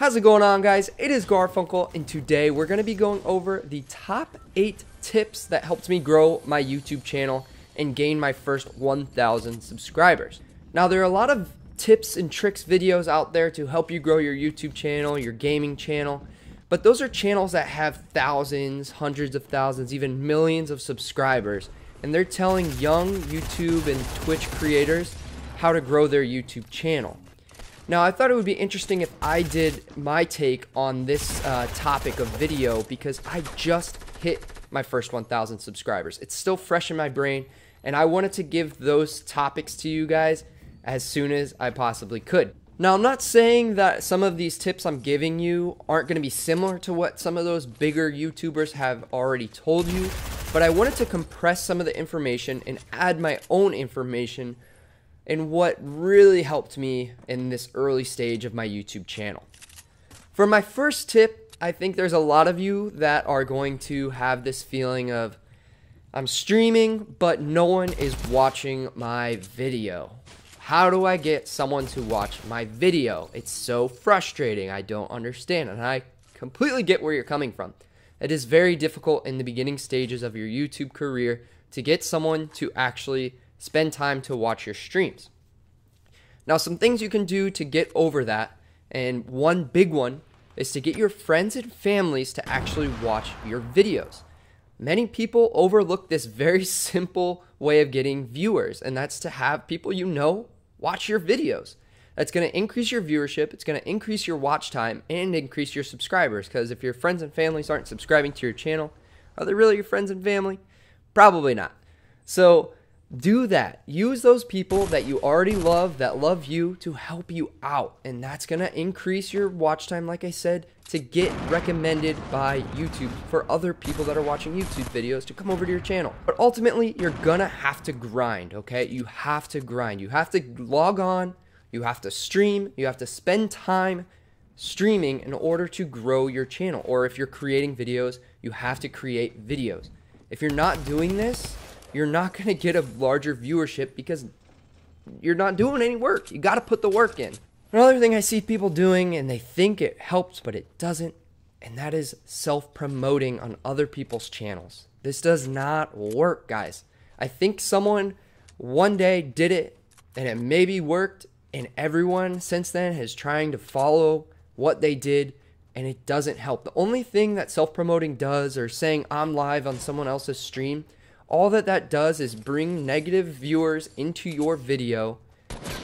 How's it going on, guys? It is Garfunkel, and today we're going to be going over the top 8 tips that helped me grow my YouTube channel and gain my first 1,000 subscribers. Now, there are a lot of tips and tricks videos out there to help you grow your YouTube channel, your gaming channel, but those are channels that have thousands, hundreds of thousands, even millions of subscribers, and they're telling young YouTube and Twitch creators how to grow their YouTube channel. Now, I thought it would be interesting if I did my take on this topic of video because I just hit my first 1,000 subscribers. It's still fresh in my brain, and I wanted to give those topics to you guys as soon as I possibly could. Now, I'm not saying that some of these tips I'm giving you aren't going to be similar to what some of those bigger YouTubers have already told you, but I wanted to compress some of the information and add my own information and what really helped me in this early stage of my YouTube channel. For my first tip, I think there's a lot of you that are going to have this feeling of, I'm streaming, but no one is watching my video. How do I get someone to watch my video? It's so frustrating. I don't understand, and I completely get where you're coming from. It is very difficult in the beginning stages of your YouTube career to get someone to actually spend time to watch your streams. Now, some things you can do to get over that, and one big one is to get your friends and families to actually watch your videos. Many people overlook this very simple way of getting viewers, and that's to have people you know watch your videos. That's going to increase your viewership, it's going to increase your watch time, and increase your subscribers, because if your friends and families aren't subscribing to your channel, are they really your friends and family? Probably not. So do that. Use those people that you already love, that love you, to help you out. And that's going to increase your watch time, like I said, to get recommended by YouTube for other people that are watching YouTube videos to come over to your channel. But ultimately, you're going to have to grind, okay? You have to grind. You have to log on. You have to stream. You have to spend time streaming in order to grow your channel. Or if you're creating videos, you have to create videos. If you're not doing this, you're not going to get a larger viewership because you're not doing any work. You got to put the work in. Another thing I see people doing, and they think it helps, but it doesn't, and that is self-promoting on other people's channels. This does not work, guys. I think someone one day did it, and it maybe worked, and everyone since then is trying to follow what they did, and it doesn't help. The only thing that self-promoting does, or saying I'm live on someone else's stream, all that does is bring negative viewers into your video,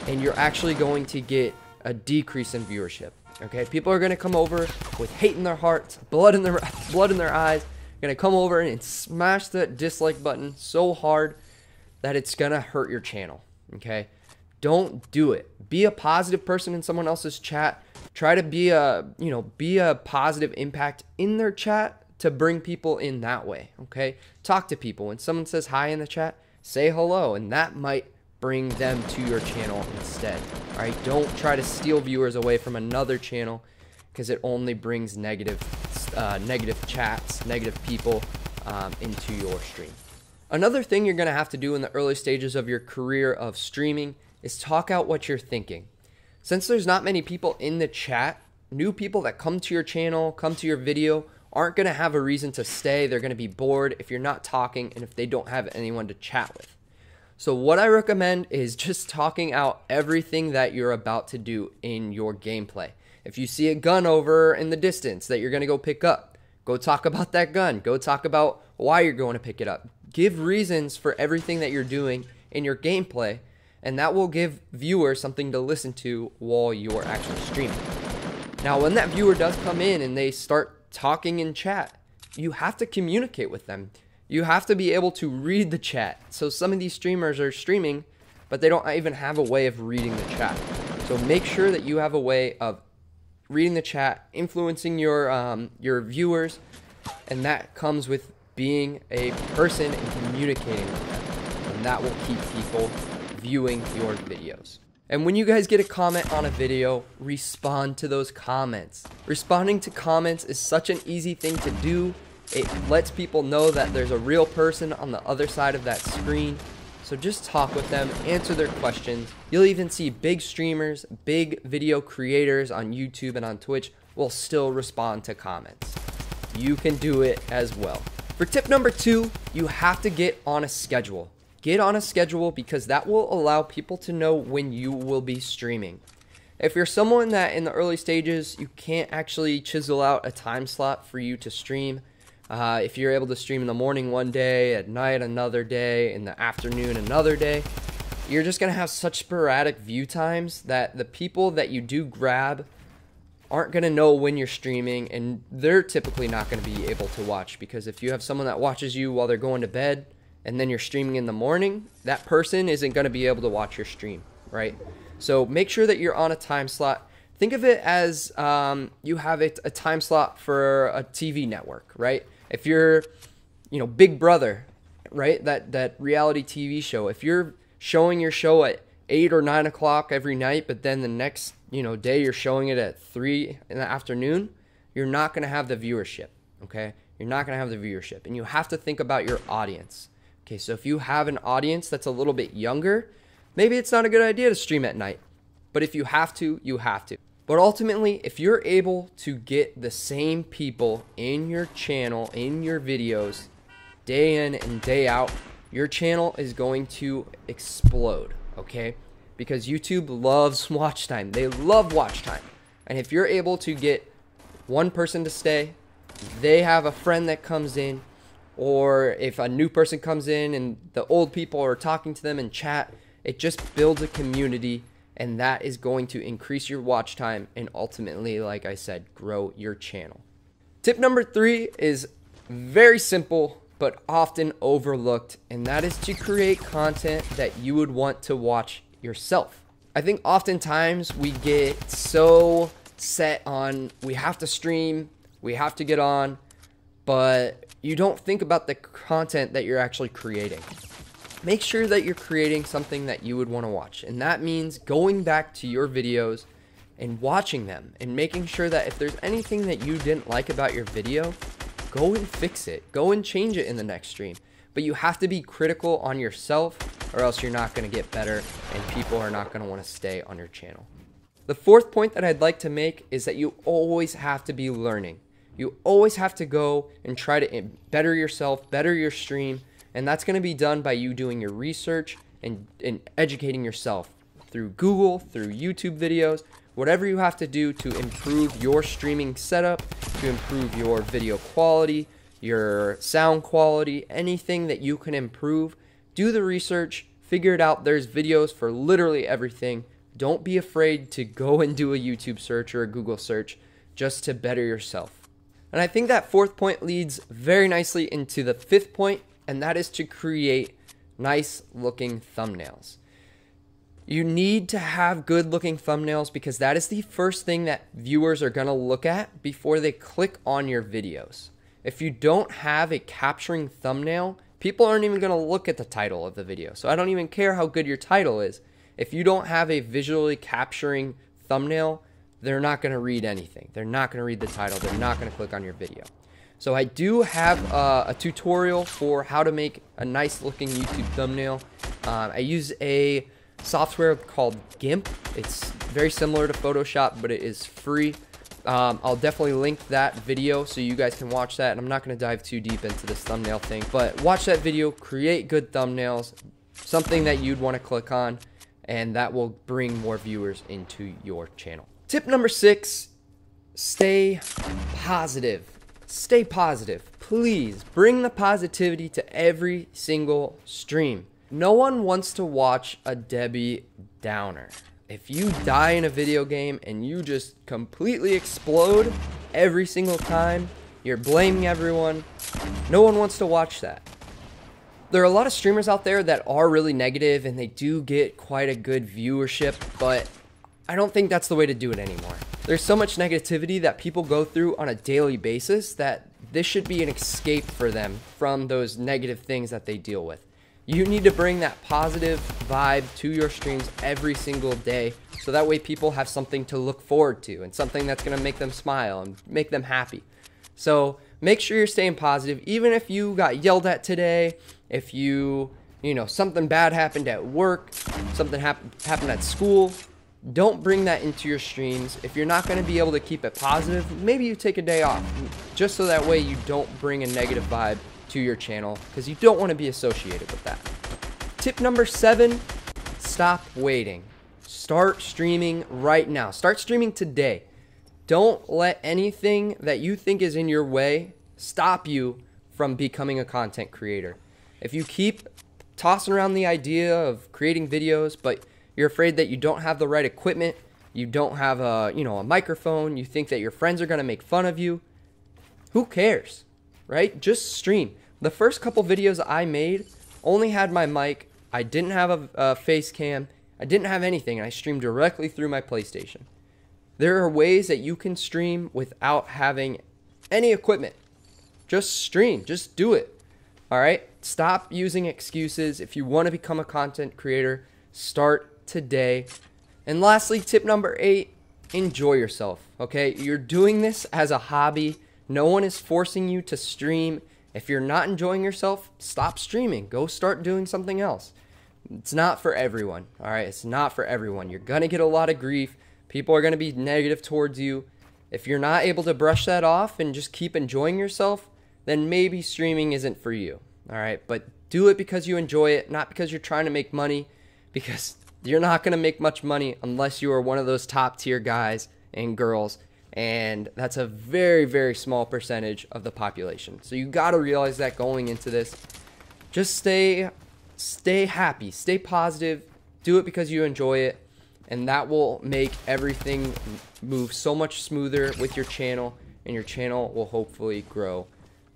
and you're actually going to get a decrease in viewership. Okay, people are going to come over with hate in their hearts, blood in their eyes, going to come over and smash that dislike button so hard that it's going to hurt your channel. Okay, don't do it. Be a positive person in someone else's chat. Try to be a positive impact in their chat to bring people in that way. Okay, talk to people. When someone says hi in the chat, say hello, and that might bring them to your channel instead. All right, don't try to steal viewers away from another channel because it only brings negative chats, negative people into your stream. Another thing you're going to have to do in the early stages of your career of streaming is talk out what you're thinking. Since there's not many people in the chat, new people that come to your channel, come to your video, aren't going to have a reason to stay. They're going to be bored if you're not talking and if they don't have anyone to chat with. So what I recommend is just talking out everything that you're about to do in your gameplay. If you see a gun over in the distance that you're going to go pick up, go talk about that gun. Go talk about why you're going to pick it up. Give reasons for everything that you're doing in your gameplay, and that will give viewers something to listen to while you're actually streaming. Now, when that viewer does come in and they start talking in chat, you have to communicate with them. You have to be able to read the chat. So some of these streamers are streaming, but they don't even have a way of reading the chat. So make sure that you have a way of reading the chat, influencing your viewers, and that comes with being a person and communicating with them. And that will keep people viewing your videos. And when you guys get a comment on a video, respond to those comments. Responding to comments is such an easy thing to do. It lets people know that there's a real person on the other side of that screen. So just talk with them, answer their questions. You'll even see big streamers, big video creators on YouTube and on Twitch will still respond to comments. You can do it as well. For tip number 2, you have to get on a schedule. Get on a schedule because that will allow people to know when you will be streaming. If you're someone that in the early stages, you can't actually chisel out a time slot for you to stream. If you're able to stream in the morning one day, at night another day, in the afternoon another day, you're just going to have such sporadic view times that the people that you do grab aren't going to know when you're streaming, and they're typically not going to be able to watch, because if you have someone that watches you while they're going to bed and then you're streaming in the morning, that person isn't going to be able to watch your stream, right? So make sure that you're on a time slot. Think of it as you have a time slot for a TV network, right? If you're, Big Brother, right? That reality TV show. If you're showing your show at 8 or 9 o'clock every night, but then the next day you're showing it at 3 in the afternoon, you're not going to have the viewership, okay? You're not going to have the viewership, and you have to think about your audience. Okay, so if you have an audience that's a little bit younger, maybe it's not a good idea to stream at night, but if you have to, you have to. But ultimately, if you're able to get the same people in your channel, in your videos, day in and day out, your channel is going to explode, okay? Because YouTube loves watch time. They love watch time. And if you're able to get one person to stay, they have a friend that comes in, or if a new person comes in and the old people are talking to them in chat, it just builds a community, and that is going to increase your watch time and ultimately, like I said, grow your channel. Tip number 3 is very simple but often overlooked, and that is to create content that you would want to watch yourself. I think oftentimes we get so set on we have to stream, we have to get on, but you don't think about the content that you're actually creating. Make sure that you're creating something that you would want to watch, and that means going back to your videos and watching them and making sure that if there's anything that you didn't like about your video, go and fix it. Go and change it in the next stream. But you have to be critical on yourself, or else you're not going to get better and people are not going to want to stay on your channel. The 4th point that I'd like to make is that you always have to be learning. You always have to go and try to better yourself, better your stream, and that's going to be done by you doing your research and educating yourself through Google, through YouTube videos, whatever you have to do to improve your streaming setup, to improve your video quality, your sound quality, anything that you can improve. Do the research, figure it out. There's videos for literally everything. Don't be afraid to go and do a YouTube search or a Google search just to better yourself. And I think that 4th point leads very nicely into the 5th point, and that is to create nice looking thumbnails. You need to have good looking thumbnails because that is the first thing that viewers are going to look at before they click on your videos. If you don't have a capturing thumbnail, people aren't even going to look at the title of the video. So I don't even care how good your title is. If you don't have a visually capturing thumbnail, they're not going to read anything. They're not going to read the title. They're not going to click on your video. So I do have a tutorial for how to make a nice looking YouTube thumbnail. I use a software called GIMP. It's very similar to Photoshop, but it is free. I'll definitely link that video so you guys can watch that, and I'm not going to dive too deep into this thumbnail thing, but watch that video, create good thumbnails, something that you'd want to click on, and that will bring more viewers into your channel. Tip number 6, stay positive. Stay positive. Please bring the positivity to every single stream. No one wants to watch a Debbie Downer. If you die in a video game and you just completely explode every single time, you're blaming everyone, no one wants to watch that. There are a lot of streamers out there that are really negative and they do get quite a good viewership, but I don't think that's the way to do it anymore. There's so much negativity that people go through on a daily basis that this should be an escape for them from those negative things that they deal with. You need to bring that positive vibe to your streams every single day, so that way people have something to look forward to and something that's going to make them smile and make them happy. So make sure you're staying positive, even if you got yelled at today, if you know, something bad happened at work, something happened at school. don't bring that into your streams. If you're not going to be able to keep it positive, maybe you take a day off, just so that way you don't bring a negative vibe to your channel, because you don't want to be associated with that. Tip number 7, stop waiting. Start streaming right now. Start streaming today. Don't let anything that you think is in your way stop you from becoming a content creator. If you keep tossing around the idea of creating videos, but you're afraid that you don't have the right equipment, you don't have a microphone, you think that your friends are going to make fun of you, who cares, right? Just stream. The first couple videos I made only had my mic. I didn't have a face cam. I didn't have anything, and I streamed directly through my PlayStation. There are ways that you can stream without having any equipment. Just stream. Just do it. All right? Stop using excuses. If you want to become a content creator, start today. And lastly, tip number 8, enjoy yourself. Okay? You're doing this as a hobby. No one is forcing you to stream. If you're not enjoying yourself, stop streaming. Go start doing something else. It's not for everyone. All right? It's not for everyone. You're going to get a lot of grief. People are going to be negative towards you. If you're not able to brush that off and just keep enjoying yourself, then maybe streaming isn't for you. All right? But do it because you enjoy it, not because you're trying to make money, because you're not going to make much money unless you are one of those top tier guys and girls, and that's a very, very small percentage of the population. So you got to realize that going into this. Just stay happy, stay positive, do it because you enjoy it, and that will make everything move so much smoother with your channel, and your channel will hopefully grow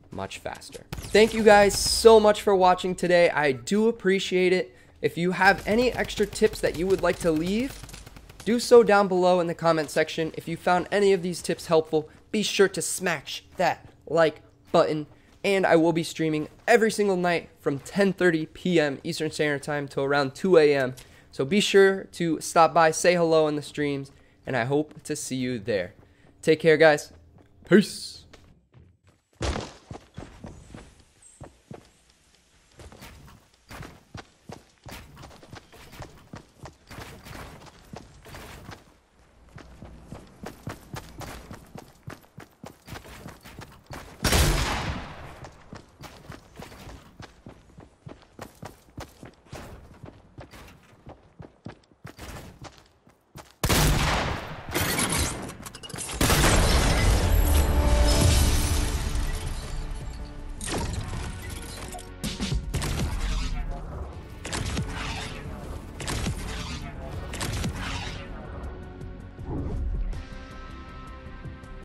much faster. Thank you guys so much for watching today. I do appreciate it. If you have any extra tips that you would like to leave, do so down below in the comment section. If you found any of these tips helpful, be sure to smash that like button. And I will be streaming every single night from 10:30 p.m. Eastern Standard Time to around 2 a.m. So be sure to stop by, say hello in the streams, and I hope to see you there. Take care, guys. Peace.